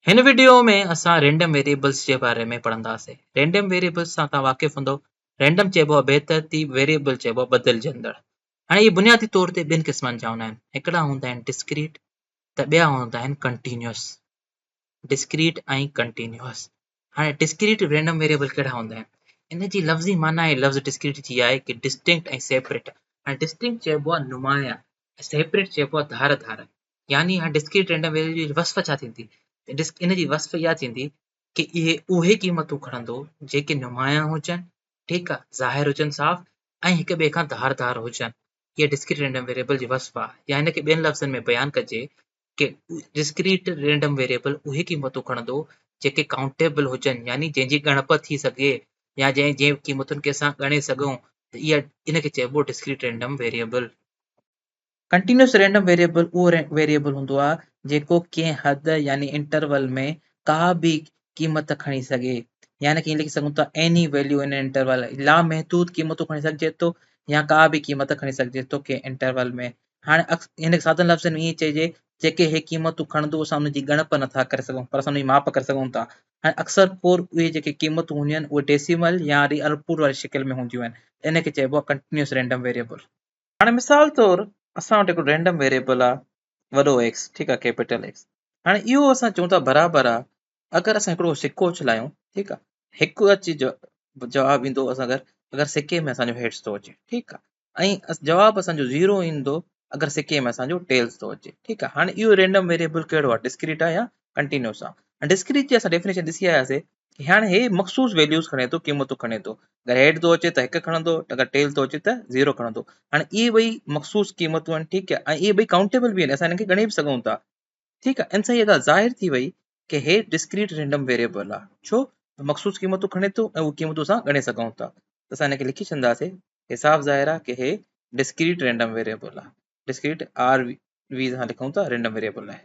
हिन वीडियो में असां रैंडम वेरिएबल्स जे बारे में पढ़ंदासीं। रैंडम वेरिएबल्स सां तव्हां वाक़िफ़ हूंदो। रैंडम चइबो आहे बेतरतीब, वेरिएबल चइबो आहे बदिलजंदड़। हाणे इहे बुनियादी तौर ते ॿिनि क़िस्मनि जा हूंदा आहिनि। हिकिड़ा हूंदा आहिनि डिस्क्रीट, त ॿिया हूंदा आहिनि कंटीन्यूअस। डिस्क्रीट ऐं कंटीन्यूअस। हाणे डिस्क्रीट रैंडम वेरिएबल कहिड़ा हूंदा आहिनि? इन जी लफ़्ज़ी माना आहे लफ़्ज़ डिस्क्रीट जी आहे कि डिस्टिंक्ट ऐं सेपरेट। हाणे डिस्टिंक्ट चइबो आहे नुमाया, सेपरेट चइबो आहे धार धार। यानी हाणे डिस्क्रीट रैंडम वेरिएबल जी वस्फ़ छा थींदी? इन जी वस्फ़ इहा थींदी कि इहे उहे क़ीमतूं खणंदो जेके नुमाया हुजनि, ठीकु आहे, ज़ाहिर हुजनि साफ़ ऐं हिक ॿिए खां धार धार हुजनि। इहा डिस्क्रीट रैंडम वेरिएबल जी वस्फ़ आहे। या हिन खे ॿियनि लफ़्ज़नि में बयानु कजे कि डिस्क्रीट रैंडम वेरिएबल उहे क़ीमतूं खणंदो जेके काउंटेबल हुजनि, यानी जंहिंजी ॻणप थी सघे या जंहिं क़ीमतुनि खे असां ॻणे सघूं, त इन खे चइबो discrete random variable. Continuous random variable उहो वेरिएबल हूंदो आहे जेको कंहिं हद यानी इंटरवल में का बि क़ीमत खणी सघे। यानी कि लिखी सघूं था एनी वैल्यू इन इंटरवल, लामहदूद क़ीमतूं खणी सघिजे थो या का बि क़ीमत खणी सघिजे थो कंहिं इंटरवल में। हाणे हिन सादनि लफ़्ज़नि में ईअं चइजे जेके हे क़ीमतूं खणंदो असां हुनजी ॻणप नथा करे सघूं, पर असां हुनजी माप करे सघूं था। हाणे अक्सर तौर उहे जेके क़ीमतूं हूंदियूं आहिनि उहे डेसिमल या वरी अल्पूर वारी शिकिल में हूंदियूं आहिनि। इन खे चइबो आहे कंटीन्यूअस रैंडम वेरिएबल। हाणे मिसाल तौरु असां वटि हिकिड़ो रैंडम वेरिएबल आहे वॾो एक्स, ठीकु आहे, कैपिटल एक्स। हाणे इहो असां चऊं था बराबरि आहे अगरि असां हिकिड़ो सिको उछलायूं, ठीकु आहे, हिकु अची जवाबु ईंदो असां अगरि सिके में असांजो हेड्स थो अचे, ठीकु आहे, ऐं जवाबु असांजो ज़ीरो ईंदो अगरि सिके में असांजो टेल्स थो अचे, ठीकु आहे। हाणे इहो रैंडम वेरिएबल कहिड़ो आहे? डिस्क्रीट आहे या कंटीन्यूअस आहे? डिस्क्रीट जी असां डेफिनेशन ॾिसी आयासीं कि हाणे हे मख़सूस वैल्यूज़ खणे थो, क़ीमतूं खणे थो। अगरि हेड थो अचे त हिकु खणंदो, अगरि टेल थो अचे त ज़ीरो खणंदो। हाणे इहे ॿई मख़सूस क़ीमतूं आहिनि, ठीकु आहे, ऐं इहे ॿई काउंटेबल बि आहिनि, असां हिन खे ॻणे बि सघूं था, ठीकु आहे। इन सां इहा ॻाल्हि ज़ाहिर थी वई कि हे डिस्क्रीट रैंडम वेरिएबल आहे। छो? मख़सूस क़ीमतूं खणे थो ऐं उहे क़ीमतूं असां ॻणे सघूं था। त असां हिन खे लिखी छॾींदासीं, हिसाब ज़ाहिर आहे कि हे डिस्क्रीट रैंडम वेरिएबल आहे। डिस्क्रीट आर वी सां लिखूं था, रैंडम वेरिएबल आहे।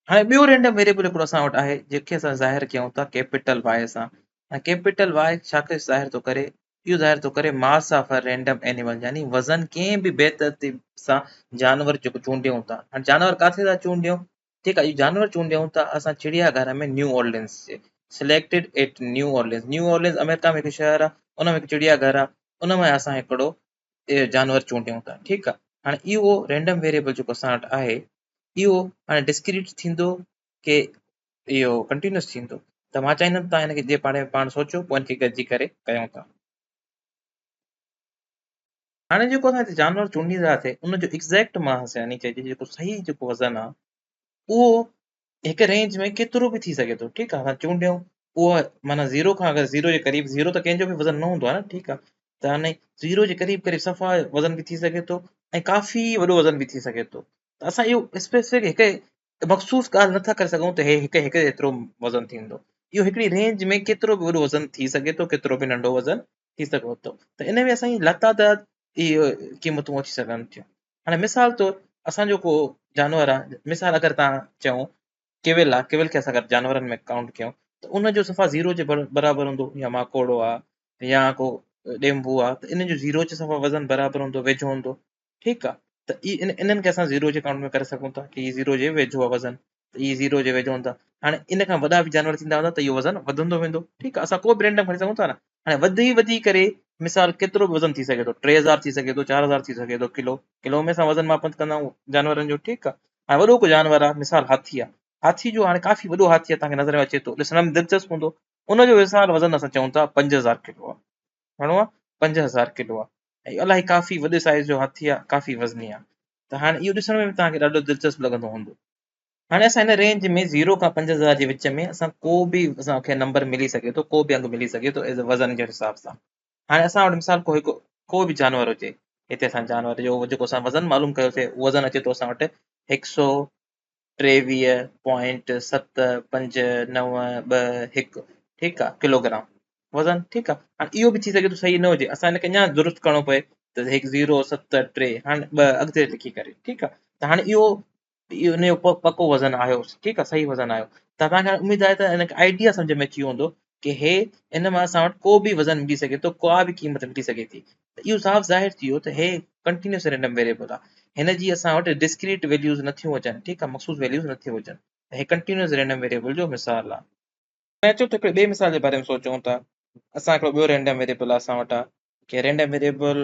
हाणे ॿियो रैंडम वेरिएबल हिकिड़ो असां वटि आहे जंहिंखे असां ज़ाहिर कयूं था कैपिटल वाए सां। ऐं कैपिटल वाए छा करे ज़ाहिर थो करे? इहो ज़ाहिर थो करे mass of a random animal, यानी वज़न कंहिं बि बेतरतीब सां जानवर जेको चूंडियूं था। हाणे जानवर किथे था चूंडियूं? ठीकु आहे, इहो जानवर चूंडियूं था असां चिड़ियाघर में न्यू ऑर्लिन्स जे। Selected eight new Orleans. New Orleans America में हिकु शहर आहे, उन में हिकु चिड़ियाघर आहे, उन में असां हिकिड़ो जानवर चूंडियूं था, ठीकु आहे। हाणे इहो रैंडम वेरिएबल जेको असां वटि आहे इहो हाणे डिस्क्रीट थींदो कि इहो कंटीन्यूअस थींदो? त मां चाहींदुमि तव्हां हिन खे जे पाण सोचो, पोइ हिन खे गॾिजी करे कयूं था। हाणे जेको असां हिते जानवर चूंडींदासीं उनजो एक्ज़ैक्ट मास, यानी चइजे जेको सही जेको वज़न आहे, उहो हिकु रेंज में केतिरो बि थी सघे थो, ठीकु आहे। असां चूंडियूं उहा माना ज़ीरो खां अगरि ज़ीरो जे क़रीब, ज़ीरो त कंहिंजो बि वज़न न हूंदो आहे न, ठीकु आहे, त हाणे ज़ीरो जे क़रीब क़रीब सफ़ा वज़न बि थी सघे थो ऐं काफ़ी वॾो वज़न बि थी सघे थो। त असां इहो स्पेसिफिक हिकु मख़सूस ॻाल्हि नथा करे सघूं त हे हिकु एतिरो वज़न थींदो। इहो हिकिड़ी रेंज में केतिरो बि वॾो वज़न थी सघे थो, केतिरो बि नंढो वज़न थी सघे थो। त इन में असांजी लातादाद इहो क़ीमतूं अची सघनि थियूं। हाणे मिसाल तौरु असांजो को जानवर आहे, मिसाल अगरि तव्हां चऊं केविल आहे, केविल खे असां अगरि जानवरनि में काउंट कयूं त उनजो सफ़ा ज़ीरो जे बराबरि हूंदो, या माकोड़ो आहे या को ॾेंबू आहे, त इन जो ज़ीरो जे सफ़ा वज़न बराबरि हूंदो, वेझो हूंदो, ठीकु आहे। त इन्हनि खे असां ज़ीरो जे काउंट में करे सघूं था कि हीउ ज़ीरो जे वेझो आहे वज़न, त इहे ज़ीरो जे वेझो हूंदा। हाणे इन खां वॾा बि जानवर थींदा वेंदा त इहो वज़न वधंदो वेंदो, ठीकु आहे। असां को बि रैंडम खणी सघूं था न। हाणे वधी करे मिसाल केतिरो बि वज़न थी सघे थो, 3000 थी सघे थो, 4000 थी सघे थो किलो। किलो में असां वज़न मापन कंदा आहियूं जानवरनि जो, ठीकु आहे। हाणे वॾो को जानवर आहे, मिसाल हाथी आहे। हाथी जो हाणे काफ़ी वॾो हाथी आहे, तव्हांखे नज़र में अचे थो, ॾिसण में दिलचस्प हूंदो। उनजो विशाल वज़न असां चऊं था 5000 किलो आहे। घणो आहे? 5000 किलो आहे। ऐं इलाही काफ़ी वॾे साइज़ जो हाथी आहे, काफ़ी वज़नी आहे। त हाणे इहो ॾिसण में बि तव्हांखे ॾाढो दिलचस्प लॻंदो हूंदो। हाणे असां हिन रेंज में 0 खां 5000 जे विच में असां को बि असांखे नंबर मिली सघे थो, को बि अंग मिली सघे थो एज़ अ वज़न जे हिसाब सां। हाणे असां वटि मिसाल को बि जानवर हुजे, हिते असां जानवर जो जेको असां वज़न मालूम कयोसीं, वज़न अचे थो असां वटि 123.75921, ठीकु आहे, किलोग्राम वज़न, ठीकु आहे। हाणे इहो बि थी सघे थो सही न हुजे, असां हिनखे अञा दुरुस्त करिणो पए त 1073 हाणे 2 अॻिते लिखी करे, ठीकु आहे। त हाणे इहो इनजो पको वज़न आयो, ठीकु आहे, सही वज़न आयो। त तव्हांखे उमेद आहे त हिनखे आइडिया सम्झ में अची वियो हूंदो कि हे इन मां असां वटि को बि वज़न मिली सघे थो, का बि क़ीमत मिली सघे थी। त इहो साफ़ ज़ाहिर थी वियो त हे कंटीन्यूअस रैंडम वेरिएबल आहे। हिन जी असां वटि डिस्क्रीट वैल्यूज़ नथियूं अचनि, ठीकु आहे, मख़सूस वैल्यूज़ नथियूं अचनि। हे कंटिन्यूअस रैंडम वेरिएबल जो मिसाल आहे। ऐं अचो त हिकिड़े ॿिए मिसाल जे बारे में सोचूं था। असां हिकिड़ो ॿियो रैंडम वेरिएबल आहे असां वटां, कि रैंडम वेरिएबल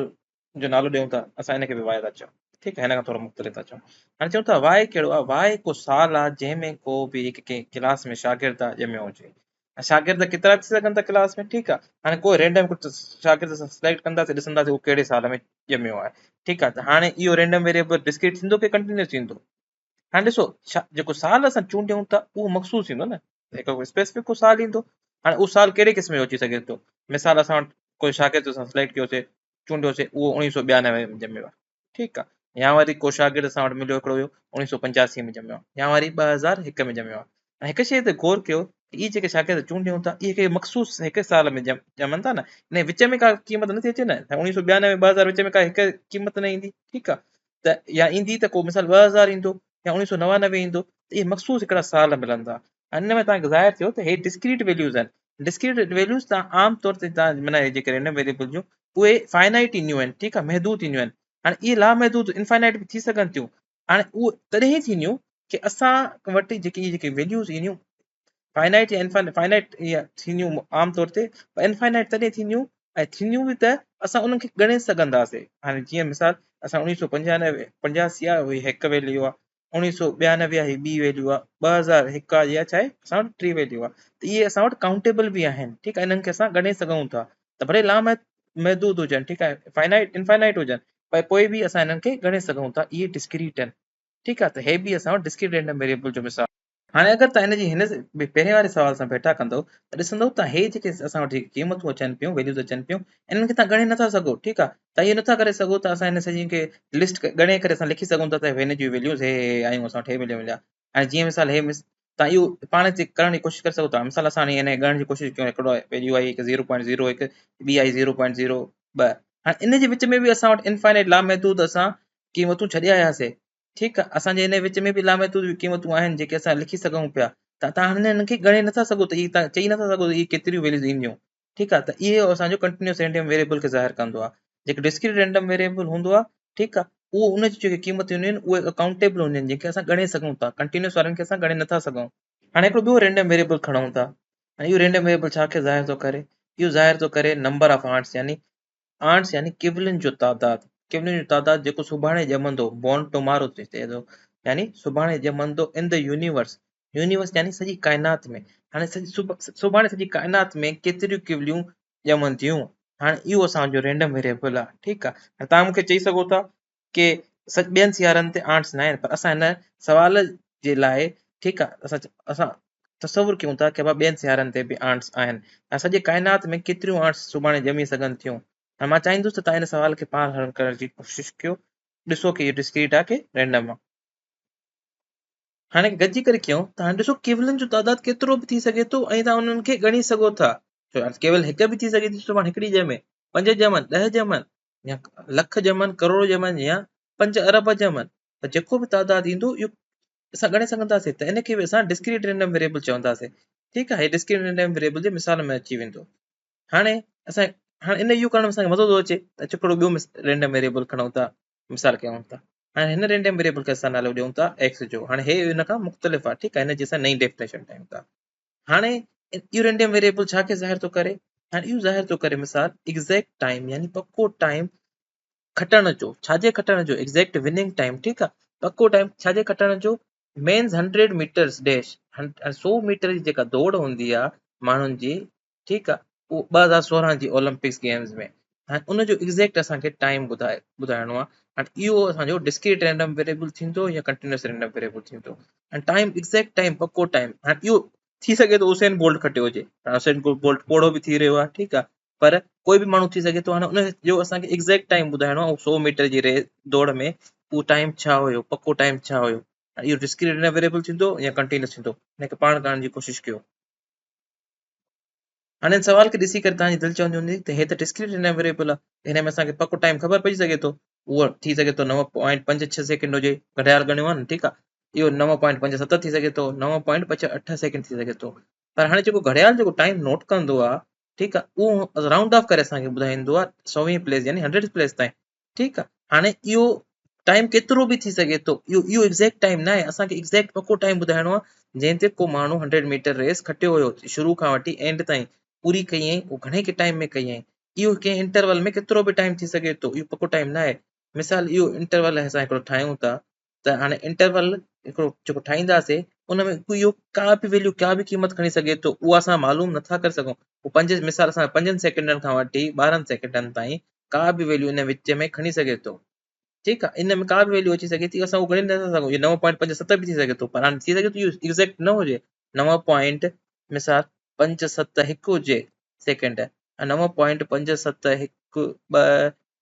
जो नालो ॾियूं था असां हिनखे बि वाई था चऊं। ठीकु आहे, हिन खां थोरो मुख़्तलिफ़ था चऊं। हाणे चऊं था वाई कहिड़ो आहे? वाई हिकु साल आहे जंहिंमें को बि हिकु कंहिं क्लास में शागिर्द आहे ॼमियो हुजे। ऐं शागिर्द केतिरा थी सघनि था क्लास में? ठीकु आहे, हाणे कोई रैंडम कुझु शागिर्द असां सिलेक्ट कंदासीं, ॾिसंदासीं उहो कहिड़े साल में ॼमियो आहे। ठीकु आहे, त हाणे इहो रैंडम वेरिएबल डिस्क्रीट थींदो की कंटिन्यूअस थींदो? हाणे ॾिसो, जेको साल असां चूंडियूं था उहो मखसूस थींदो न, हिकु स्पेसिफिक को साल ईंदो। हाणे उहो साल कहिड़े क़िस्म जो अची सघे थो? मिसाल असां वटि कोई शागिर्द असां सिलेक्ट कयोसीं, चूंडियोसीं, उहो 1992 में ॼमियो आहे। ठीकु आहे, या वरी को शागिर्द असां वटि मिलियो हिकिड़ो हुयो 1985 में ॼमियो आहे, या वरी 2001 में ॼमियो आहे। ऐं हिकु शइ ते गौर कयो, इहे जेके शागिर्द चूंडियूं था इहे के मखसूस हिकु साल में ॼमनि था न, इन विच में का क़ीमत नथी अचे न। 1992 2000 विच में का हिकु क़ीमत न ईंदी। ठीकु आहे, त या ईंदी त को मिसाल 2000 ईंदो या 1999 ईंदो, त इहे मखसूस हिकिड़ा साल मिलंदा। हिन में तव्हांखे ज़ाहिर थियो त हे डिस्क्रीट वैल्यूज़ आहिनि। डिस्क्रीट वैल्यूज़ तव्हां आम तौर ते तव्हां माना जेके रैंडम वेरिएबल जूं उहे फाइनाइट ईंदियूं आहिनि। ठीकु आहे, महदूद ईंदियूं आहिनि। हाणे इहे लामहदूद इनफाइनाइट बि थी सघनि थियूं। हाणे उहे तॾहिं ई थींदियूं की असां वटि जेके वैल्यूज़ ईंदियूं फाइनाइट या फाइनाइट इहा थींदियूं आम तौर ते, इनफाइनाइट तॾहिं थींदियूं ऐं थींदियूं बि त असां उन्हनि खे ॻणे सघंदासीं। हाणे जीअं मिसाल असां 1985 आहे हुई हिकु वैल्यू आहे, 1992 आहे ॿी वैल्यू आहे, 2001 आहे इहा छा आहे असां वटि टी वैल्यू आहे। त इहे असां वटि काउंटेबल बि आहिनि। ठीकु आहे, इन्हनि खे असां ॻणे सघूं था, त भले महदूद हुजनि, ठीकु आहे, फाइनाइट इनफाइनाइट हुजनि, पर पोइ बि असां इन्हनि खे ॻणे सघूं था। इहे डिस्क्रीट आहिनि। ठीकु आहे, त हे बि असां वटि डिस्क्रीट रैंडम वेरिएबल जो मिसाल। हाणे अगरि तव्हां हिनजी पहिरें वारे सवाल सां वेठा कंदव त ॾिसंदव त हे जेके असां वटि क़ीमतूं अचनि पियूं, वैल्यूज़ अचनि पियूं, इन्हनि खे तव्हां ॻणे नथा सघो। ठीकु आहे, तव्हां इहो नथा करे सघो त असां हिन सॼी खे लिस्ट ॻणे करे असां लिखी सघूं था त हिन जूं वैल्यूज़ हे आयूं असां वटि हे वैल्यू मिलिया। हाणे जीअं मिसाल तव्हां इहो पाण ते करण जी कोशिशि करे सघो था। मिसाल असां हाणे हिन ॻणण जी कोशिशि कयूं, हिकिड़ो वैल्यू आई 0.01, ॿी आई 0.02। हाणे इन जे विच में बि असां वटि इनफाइनाइट लामहदूद असां क़ीमतूं छॾे आयासीं। ठीकु आहे, असांजे हिन विच में बि लामहदूद क़ीमतूं आहिनि जेके असां लिखी सघूं पिया। त तव्हां हिननि खे ॻणे नथा सघो, त इहे तव्हां चई नथा सघो त इहे केतिरियूं वैल्यूज़ ईंदियूं। ठीकु आहे, त इहो असांजो कंटिन्यूअस रैंडम वेरिएबल खे ज़ाहिर कंदो आहे। जेको डिस्क्रीट रैंडम वेरिएबल हूंदो आहे, ठीकु आहे, उहो उन जी जेके क़ीमतूं हूंदियूं आहिनि उहे अकाउंटेबल हूंदियूं आहिनि, जंहिंखे असां ॻणे सघूं था। कंटिन्यूअस वारनि खे असां ॻणे नथा सघूं। हाणे हिकिड़ो ॿियो रैंडम वेरिएबल खणूं था, ऐं इहो रैंडम वेरिएबल छा खे ज़ाहिर थो करे? इहो ज़ाहिर थो करे नंबर ऑफ आंट्स, यानी किवलनि जो तादाद। किवलनि जो तादाद जेको सुभाणे ॼमंदो, बॉर्न टुमारो थिए थो, यानी सुभाणे ॼमंदो इन द यूनिवर्स। यूनिवर्स यानी सॼी काइनात में। हाणे सुभाणे सॼी काइनात में केतिरियूं किवलियूं ॼमनि थियूं। हाणे इहो असांजो रैंडम वेरिएबल आहे। ठीकु आहे, हाणे तव्हां मूंखे चई सघो था की ॿियनि सियारनि ते आंट्स न आहिनि, पर असां हिन सवाल जे लाइ, ठीकु आहे, असां तसवुरु कयूं था की ॿियनि सियारनि ते बि आंट्स आहिनि ऐं सॼे काइनात में केतिरियूं आंट्स सुभाणे ॼमी सघनि थियूं। ऐं मां चाहींदुसि त तव्हां हिन सवाल खे पाण हल करण जी कोशिशि कयो, ॾिसो की इहो डिस्क्रीट आहे की रैंडम आहे। हाणे गॾिजी करे कयूं त हाणे ॾिसो केवलनि जो तादाद केतिरो बि थी सघे थो ऐं तव्हां उन्हनि खे ॻणी सघो था। केवल हिकु बि थी सघे थी, सुभाणे हिकिड़ी ॼमे, 5 ॼमनि, 10 ॼमनि, या लख ॼमनि, करोड़ ॼमनि, या 5 अरब ॼमनि, त जेको बि तादाद ईंदो इहो असां ॻणे सघंदासीं। त इन खे बि असां डिस्क्रीट रैंडम वेरिएबल चवंदासीं। ठीकु आहे, हे डिस्क्रीट रैंडम वेरिएबल जे मिसाल में अची वेंदो। हाणे हाणे इन इहो करण में असांखे मज़ो थो अचे त हिकिड़ो ॿियो रैंडम वेरिएबल खणूं था, मिसाल कयूं था। हाणे हिन रैंडम वेरिएबल खे असां नालो ॾियूं था एक्स जो। हाणे हे हिन खां मुख़्तलिफ़ आहे। ठीकु आहे, हिन जी असां नई डेफिनेशन ठाहियूं था। हाणे इहो रैंडम वेरिएबल छा खे ज़ाहिर थो करे? हाणे इहो ज़ाहिर थो करे मिसाल एग्ज़ैक्ट टाइम, यानी पको टाइम खटण जो। छाजे खटण जो? Exact winning time. ठीकु आहे, पको टाइम छाजे खटण जो? मेन्स 100 मीटर्स डैश, 100 मीटर जी जेका दौड़ हूंदी आहे माण्हुनि जी, ठीकु आहे, उहो 2016 जी ओलंपिक्स गेम्स में। हाणे उनजो एग्ज़ैक्ट असांखे टाइम ॿुधाइणो आहे। हाणे इहो असांजो डिस्क्रीट रैंडम वेरिएबल थींदो या कंटिन्यूअस रैंडम वेरिएबल थींदो। हाणे टाइम, एग्ज़ैक्ट टाइम, पको टाइम। हाणे इहो थी सघे थो उसेन बोल्ट खटियो हुजे, उसेन बोल्ट पोड़ो बि थी रहियो आहे। ठीकु आहे, पर कोई बि माण्हू थी सघे थो। हाणे उनजो असांखे एग्ज़ैक्ट टाइम ॿुधाइणो आहे, 100 मीटर जी रेस दौड़ में उहो टाइम छा हुयो, पको टाइम छा हुयो। इहो डिस्क्रीट रैंडम वेरिएबल थींदो या कंटिन्यूअस थींदो, हिनखे पाण करण जी कोशिशि कयो। हाणे हिन सवाल खे ॾिसी करे तव्हांजी दिलि चवंदी हूंदी त हे त डिस्क्रीट रैंडम वेरिएबल आहे, हिन में असांखे पको टाइम ख़बर पइजी सघे थो। उहो थी सघे थो 9.56 सेकेंड हुजे, घड़ियाल ॻणियो आहे न। ठीकु आहे, इहो 9.57 थी सघे थो, 9.58 सेकेंड थी सघे थो। पर हाणे जेको घड़ियाल जेको टाइम नोट कंदो आहे, ठीकु आहे, उहो राउंड ऑफ करे असांखे ॿुधाईंदो आहे 100वीं प्लेस यानी 100 प्लेस ताईं। ठीकु आहे, हाणे इहो टाइम केतिरो बि थी सघे थो, इहो एग्ज़ैक्ट टाइम न आहे। असांखे एग्ज़ैक्ट पको टाइम ॿुधाइणो आहे जंहिं ते को माण्हू 100 मीटर रेस खटियो हुयो शुरू खां वठी एंड ताईं पूरी कई ऐं उहो घणे के टाइम में कई ऐं इहो कंहिं इंटरवल में केतिरो बि टाइम थी सघे थो, इहो पको टाइम न आहे। मिसाल इहो इंटरवल असां हिकिड़ो ठाहियूं था, त हाणे इंटरवल हिकिड़ो जेको ठाहींदासीं उन में इहो का बि वैल्यू का बि क़ीमत खणी सघे थो, उहा असां मालूम नथा करे सघूं। मिसाल असां 5 सेकंडनि खां वठी 12 सेकंडनि ताईं का बि वैल्यू इन विच में खणी सघे थो। ठीकु आहे, इन में का बि वैल्यू अची सघे थी, असां उहो ॻणे नथा सघूं। इहो 9.57 बि थी सघे थो, पर हाणे थी सघे थो इहो एग्ज़ैक्ट न हुजे। 9.571 हुजे सेकंड, ऐं 9.571 2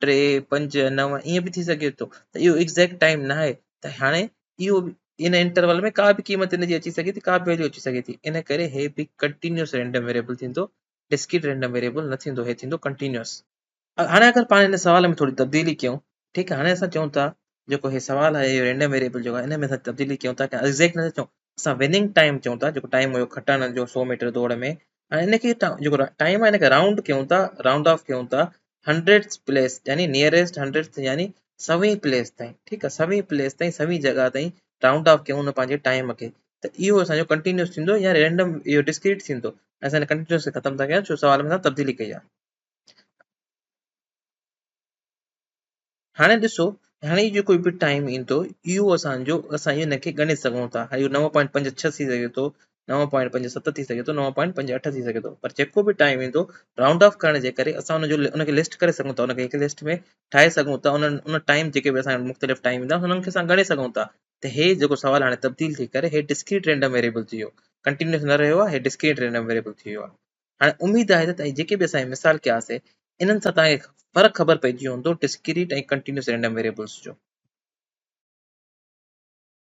3 5 9 ईअं बि थी सघे थो, त इहो एग्ज़ैक्ट टाइम न आहे। त हाणे इहो इन इंटरवल में का बि क़ीमत इन जी अची सघे थी, का बि वैल्यू अची सघे थी। इन करे हे बि कंटिन्यूअस रैंडम वेरिएबल थींदो, डिस्क्रीट रैंडम वेरिएबल न थींदो, हे थींदो कंटिन्यूअस। हाणे अगरि पाण हिन सवाल में थोरी तब्दीली कयूं, ठीकु आहे, हाणे असां चऊं था जेको हे सवाल आहे इहो रैंडम वेरिएबल जेको आहे इन में असां तब्दीली कयूं था, एग्ज़ैक्ट न चऊं, असां विनिंग टाइम चऊं था, जेको टाइम हुयो खटण जो 100 मीटर दौड़ में। हाणे इनखे जेको टाइम आहे इनखे राउंड कयूं था, राउंड ऑफ कयूं था 100 प्लेस यानी नियरेस्ट 100 यानी 100वीं प्लेस ताईं। ठीकु आहे, 100वीं प्लेस ताईं 100वीं जॻह ताईं राउंड ऑफ कयूं उन पंहिंजे टाइम खे, त इहो असांजो कंटिन्यूअस थींदो या रैंडम इहो डिस्क्रीट थींदो। असां कंटिन्यूअस खे ख़तमु था कयूं छो सवाल में असां तब्दीली कई आहे। हाणे ॾिसो, हाणे जेको बि टाइम ईंदो इहो असां हिनखे ॻणे सघूं था। इहो 9.56 थी सघे थो, 9.57 थी सघे थो, 9.58 थी सघे थो, पर जेको बि टाइम ईंदो राउंड ऑफ करण जे करे असां उनखे लिस्ट करे सघूं था, उनखे हिकु लिस्ट में ठाहे सघूं था। उन टाइम जेके बि असांखे मुख़्तलिफ़ टाइम ईंदा हुननि खे असां ॻणे सघूं था। त हे जेको सवाल हाणे तब्दील थी करे हे डिस्क्रीट रैंडम वेरिएबल थी वियो, कंटिन्यूअस न रहियो आहे, हे डिस्क्रीट रैंडम वेरिएबल थी वियो आहे। हाणे उमेद आहे त जेके बि असां मिसाल कयासीं इन्हनि सां तव्हांखे फ़र्क़ु ख़बर पइजी वेंदो डिस्क्रीट ऐं कंटिन्यूअस रैंडम वेरिएबल्स जो।